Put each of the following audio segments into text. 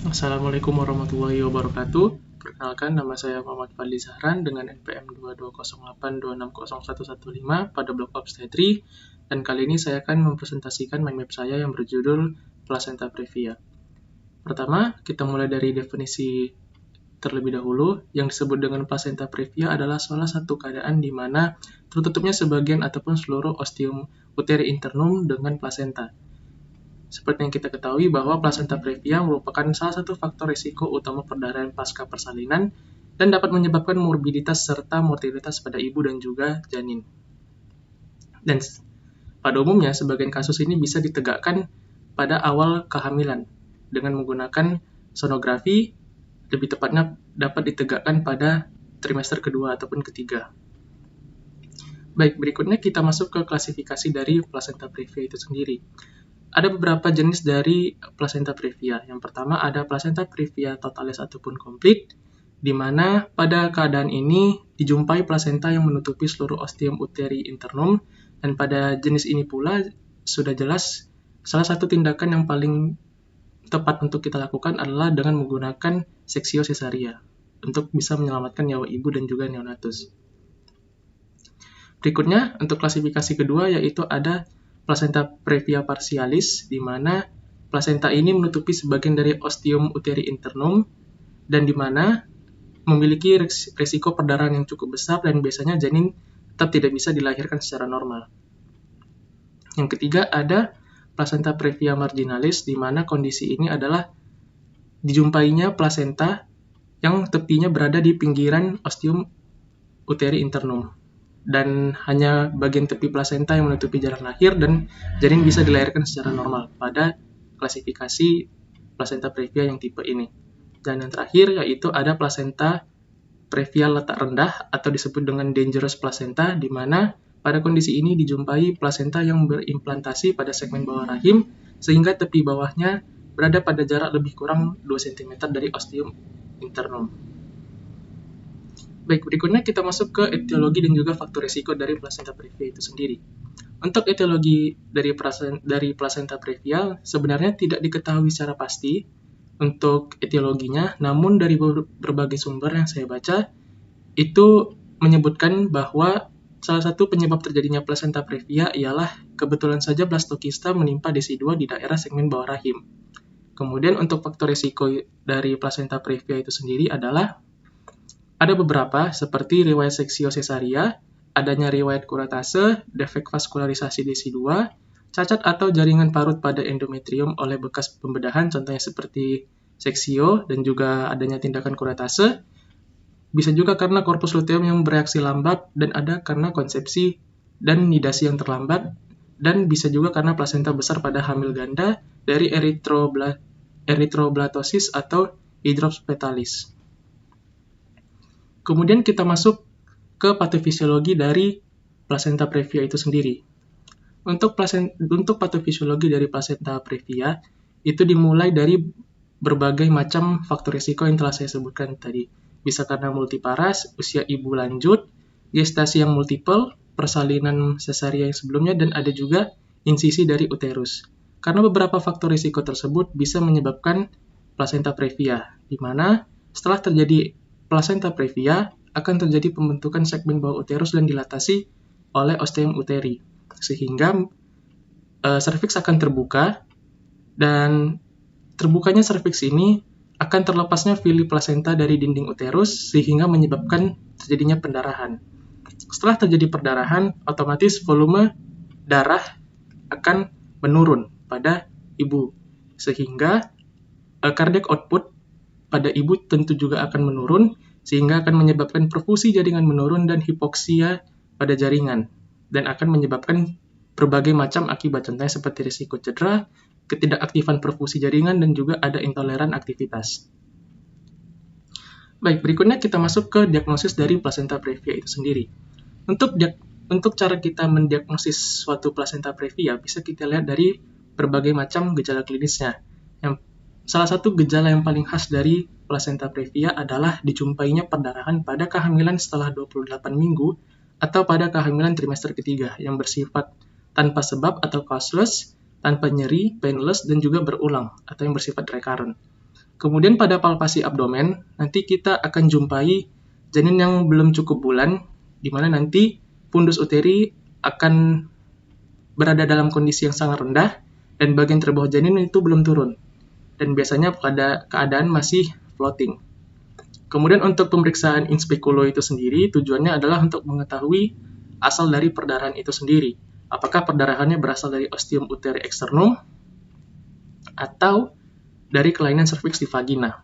Assalamualaikum warahmatullahi wabarakatuh. Perkenalkan, nama saya Muhammad Fadli Zahran dengan NPM 2208260115 pada blok obstetri, dan kali ini saya akan mempresentasikan mind map saya yang berjudul Placenta Previa. Pertama, kita mulai dari definisi terlebih dahulu. Yang disebut dengan placenta previa adalah salah satu keadaan di mana tertutupnya sebagian ataupun seluruh ostium uteri internum dengan placenta. Seperti yang kita ketahui bahwa placenta previa merupakan salah satu faktor risiko utama perdarahan pasca persalinan dan dapat menyebabkan morbiditas serta mortalitas pada ibu dan juga janin. Dan pada umumnya, sebagian kasus ini bisa ditegakkan pada awal kehamilan dengan menggunakan sonografi, lebih tepatnya dapat ditegakkan pada trimester kedua ataupun ketiga. Baik, berikutnya kita masuk ke klasifikasi dari placenta previa itu sendiri. Ada beberapa jenis dari placenta previa. Yang pertama ada placenta previa totalis ataupun komplit, di mana pada keadaan ini dijumpai placenta yang menutupi seluruh ostium uteri internum, dan pada jenis ini pula sudah jelas salah satu tindakan yang paling tepat untuk kita lakukan adalah dengan menggunakan seksio cesaria untuk bisa menyelamatkan nyawa ibu dan juga neonatus. Berikutnya, untuk klasifikasi kedua yaitu ada placenta previa partialis, di mana placenta ini menutupi sebagian dari ostium uteri internum dan di mana memiliki risiko perdarahan yang cukup besar dan biasanya janin tetap tidak bisa dilahirkan secara normal. Yang ketiga ada placenta previa marginalis, di mana kondisi ini adalah dijumpainya placenta yang tepinya berada di pinggiran ostium uteri internum, dan hanya bagian tepi plasenta yang menutupi jalan lahir dan janin bisa dilahirkan secara normal pada klasifikasi placenta previa yang tipe ini. Dan yang terakhir yaitu ada placenta previa letak rendah atau disebut dengan dangerous placenta, di mana pada kondisi ini dijumpai placenta yang berimplantasi pada segmen bawah rahim sehingga tepi bawahnya berada pada jarak lebih kurang 2 cm dari ostium internum. Baik, berikutnya kita masuk ke etiologi dan juga faktor risiko dari placenta previa itu sendiri. Untuk etiologi dari placenta previa sebenarnya tidak diketahui secara pasti untuk etiologinya, namun dari berbagai sumber yang saya baca itu menyebutkan bahwa salah satu penyebab terjadinya placenta previa ialah kebetulan saja blastokista menimpa desi 2 di daerah segmen bawah rahim. Kemudian untuk faktor risiko dari placenta previa itu sendiri adalah ada beberapa, seperti riwayat seksio cesaria, adanya riwayat kuratase, defek vaskularisasi desi 2, cacat atau jaringan parut pada endometrium oleh bekas pembedahan, contohnya seperti seksio, dan juga adanya tindakan kuratase. Bisa juga karena korpus luteum yang bereaksi lambat, dan ada karena konsepsi dan nidasi yang terlambat, dan bisa juga karena plasenta besar pada hamil ganda dari erythroblatosis atau hydrops fetalis. Kemudian kita masuk ke patofisiologi dari placenta previa itu sendiri. Untuk patofisiologi dari placenta previa itu dimulai dari berbagai macam faktor risiko yang telah saya sebutkan tadi. Bisa karena multiparas, usia ibu lanjut, gestasi yang multiple, persalinan sesaria yang sebelumnya, dan ada juga insisi dari uterus. Karena beberapa faktor risiko tersebut bisa menyebabkan placenta previa, di mana setelah terjadi placenta previa akan terjadi pembentukan segmen bawah uterus dan dilatasi oleh ostium uteri, sehingga serviks akan terbuka, dan terbukanya serviks ini akan terlepasnya fili placenta dari dinding uterus sehingga menyebabkan terjadinya pendarahan. Setelah terjadi perdarahan, otomatis volume darah akan menurun pada ibu, sehingga cardiac output pada ibu tentu juga akan menurun, sehingga akan menyebabkan perfusi jaringan menurun dan hipoksia pada jaringan, dan akan menyebabkan berbagai macam akibat, contohnya seperti risiko cedera, ketidakaktifan perfusi jaringan, dan juga ada intoleran aktivitas. Baik, berikutnya kita masuk ke diagnosis dari placenta previa itu sendiri. Untuk cara kita mendiagnosis suatu placenta previa, bisa kita lihat dari berbagai macam gejala klinisnya. Salah satu gejala yang paling khas dari placenta previa adalah dijumpainya perdarahan pada kehamilan setelah 28 minggu atau pada kehamilan trimester ketiga yang bersifat tanpa sebab atau causeless, tanpa nyeri, painless, dan juga berulang atau yang bersifat recurrent. Kemudian pada palpasi abdomen, nanti kita akan jumpai janin yang belum cukup bulan, di mana nanti fundus uteri akan berada dalam kondisi yang sangat rendah, dan bagian terbawah janin itu belum turun. Dan biasanya pada keadaan masih floating. Kemudian untuk pemeriksaan in speculo itu sendiri, tujuannya adalah untuk mengetahui asal dari perdarahan itu sendiri. Apakah perdarahannya berasal dari ostium uteri externum atau dari kelainan serviks di vagina.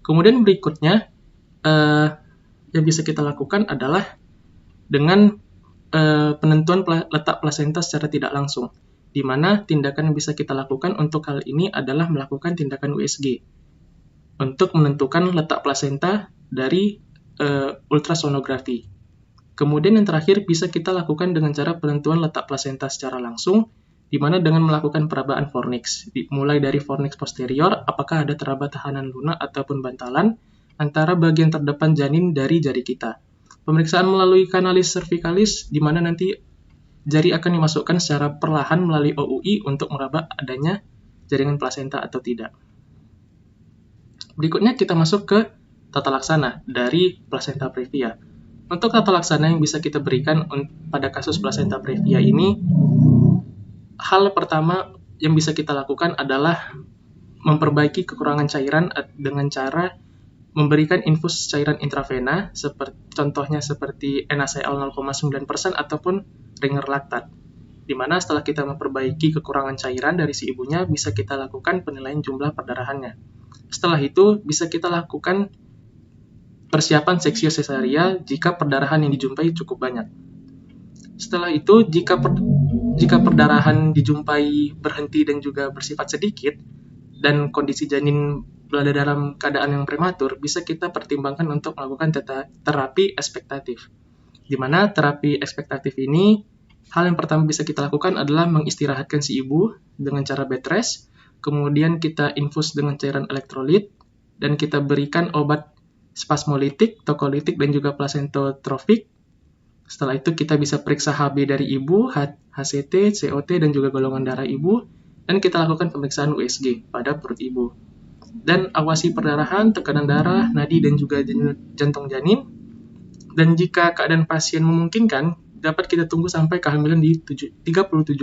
Kemudian berikutnya, yang bisa kita lakukan adalah dengan penentuan letak plasenta secara tidak langsung, di mana tindakan yang bisa kita lakukan untuk hal ini adalah melakukan tindakan USG untuk menentukan letak plasenta dari ultrasonografi. Kemudian yang terakhir bisa kita lakukan dengan cara penentuan letak plasenta secara langsung, di mana dengan melakukan perabaan fornix, mulai dari fornix posterior, apakah ada teraba tahanan lunak ataupun bantalan antara bagian terdepan janin dari jari kita. Pemeriksaan melalui kanalis cervicalis, di mana nanti jari akan dimasukkan secara perlahan melalui OUI untuk meraba adanya jaringan plasenta atau tidak. Berikutnya kita masuk ke tata laksana dari placenta previa. Untuk tata laksana yang bisa kita berikan pada kasus placenta previa ini, hal pertama yang bisa kita lakukan adalah memperbaiki kekurangan cairan dengan cara memberikan infus cairan intravena, contohnya seperti NaCl 0,9% ataupun ringer laktat. Di mana setelah kita memperbaiki kekurangan cairan dari si ibunya, bisa kita lakukan penilaian jumlah perdarahannya. Setelah itu, bisa kita lakukan persiapan seksio cesaria jika perdarahan yang dijumpai cukup banyak. Setelah itu, jika perdarahan dijumpai berhenti dan juga bersifat sedikit, dan kondisi janin berada dalam keadaan yang prematur, bisa kita pertimbangkan untuk melakukan terapi ekspektatif. Di mana terapi ekspektatif ini, hal yang pertama bisa kita lakukan adalah mengistirahatkan si ibu dengan cara bed rest, kemudian kita infus dengan cairan elektrolit, dan kita berikan obat spasmolitik, tokolitik, dan juga plasentotrofik. Setelah itu kita bisa periksa HB dari ibu, HCT, COT, dan juga golongan darah ibu, dan kita lakukan pemeriksaan USG pada perut ibu. Dan awasi perdarahan, tekanan darah, nadi, dan juga jantung janin. Dan jika keadaan pasien memungkinkan, dapat kita tunggu sampai kehamilan di 37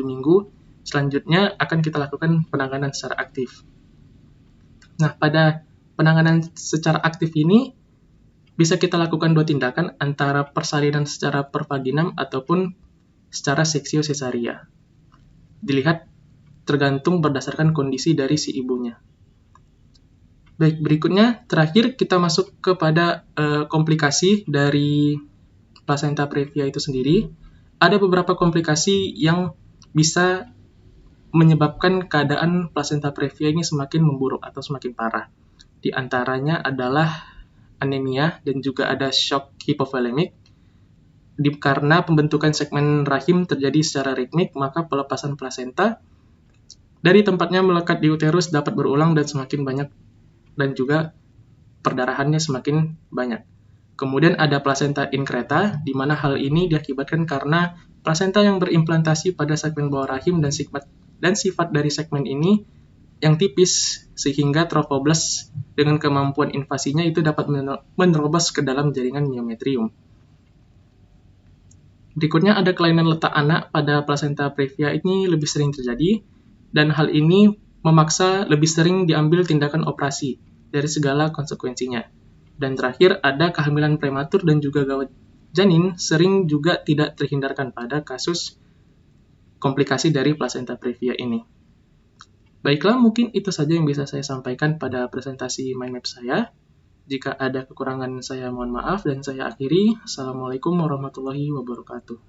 minggu. Selanjutnya akan kita lakukan penanganan secara aktif. Nah, pada penanganan secara aktif ini bisa kita lakukan dua tindakan, antara persalinan secara pervaginam ataupun secara seksio cesaria. Dilihat tergantung berdasarkan kondisi dari si ibunya. Baik, berikutnya terakhir kita masuk kepada komplikasi dari placenta previa itu sendiri. Ada beberapa komplikasi yang bisa menyebabkan keadaan placenta previa ini semakin memburuk atau semakin parah. Di antaranya adalah anemia dan juga ada shock hipovolemik. Karena pembentukan segmen rahim terjadi secara ritmik, maka pelepasan plasenta dari tempatnya melekat di uterus dapat berulang dan semakin banyak, dan juga perdarahannya semakin banyak. Kemudian ada placenta increta, di mana hal ini diakibatkan karena plasenta yang berimplantasi pada segmen bawah rahim dan sifat dari segmen ini yang tipis, sehingga trophoblast dengan kemampuan invasinya itu dapat menerobos ke dalam jaringan myometrium. Berikutnya ada kelainan letak anak pada placenta previa ini lebih sering terjadi, dan hal ini memaksa lebih sering diambil tindakan operasi dari segala konsekuensinya. Dan terakhir ada kehamilan prematur dan juga gawat janin sering juga tidak terhindarkan pada kasus komplikasi dari placenta previa ini. Baiklah, mungkin itu saja yang bisa saya sampaikan pada presentasi mind map saya. Jika ada kekurangan saya mohon maaf, dan saya akhiri. Assalamualaikum warahmatullahi wabarakatuh.